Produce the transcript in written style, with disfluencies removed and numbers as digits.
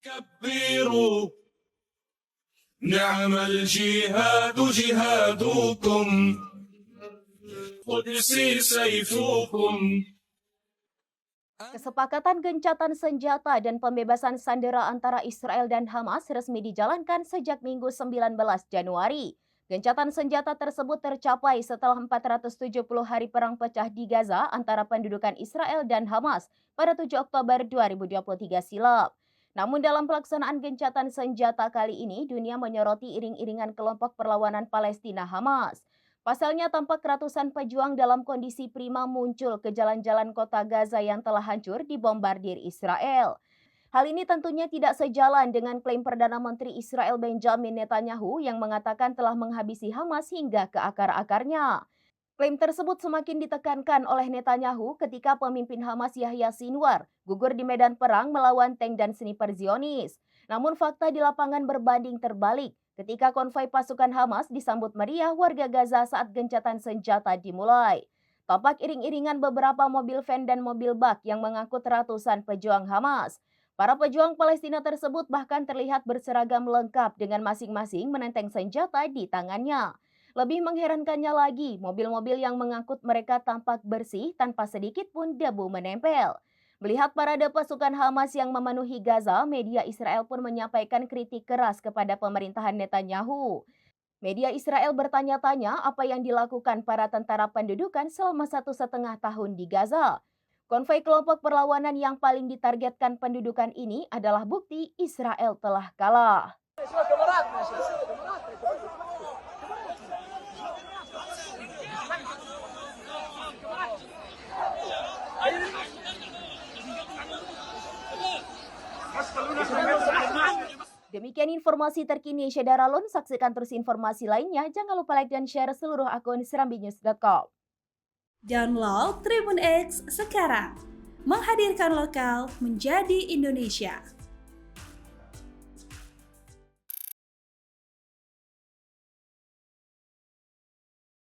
كبروا نعم الجهاد جهادكم قدسي سيفكم. Kesepakatan gencatan senjata dan pembebasan sandera antara Israel dan Hamas resmi dijalankan sejak Minggu 19 Januari. Gencatan senjata tersebut tercapai setelah 470 hari perang pecah di Gaza antara pendudukan Israel dan Hamas pada 7 Oktober 2023 silam. Namun dalam pelaksanaan gencatan senjata kali ini, dunia menyoroti iring-iringan kelompok perlawanan Palestina Hamas. Pasalnya tampak ratusan pejuang dalam kondisi prima muncul ke jalan-jalan kota Gaza yang telah hancur dibombardir Israel. Hal ini tentunya tidak sejalan dengan klaim Perdana Menteri Israel Benjamin Netanyahu yang mengatakan telah menghabisi Hamas hingga ke akar-akarnya. Klaim tersebut semakin ditekankan oleh Netanyahu ketika pemimpin Hamas Yahya Sinwar gugur di medan perang melawan tank dan sniper Zionis. Namun fakta di lapangan berbanding terbalik ketika konvoi pasukan Hamas disambut meriah warga Gaza saat gencatan senjata dimulai. Tampak iring-iringan beberapa mobil van dan mobil bak yang mengangkut ratusan pejuang Hamas. Para pejuang Palestina tersebut bahkan terlihat berseragam lengkap dengan masing-masing menenteng senjata di tangannya. Lebih mengherankannya lagi, mobil-mobil yang mengangkut mereka tampak bersih tanpa sedikit pun debu menempel. Melihat parade pasukan Hamas yang memenuhi Gaza, media Israel pun menyampaikan kritik keras kepada pemerintahan Netanyahu. Media Israel bertanya-tanya apa yang dilakukan para tentara pendudukan selama 1,5 tahun di Gaza. Konvoi kelompok perlawanan yang paling ditargetkan pendudukan ini adalah bukti Israel telah kalah. Demikian informasi terkini Syedara Lun. Saksikan terus informasi lainnya. Jangan lupa like dan share seluruh akun serambinews.com. Download Tribun X sekarang. Menghadirkan lokal menjadi Indonesia.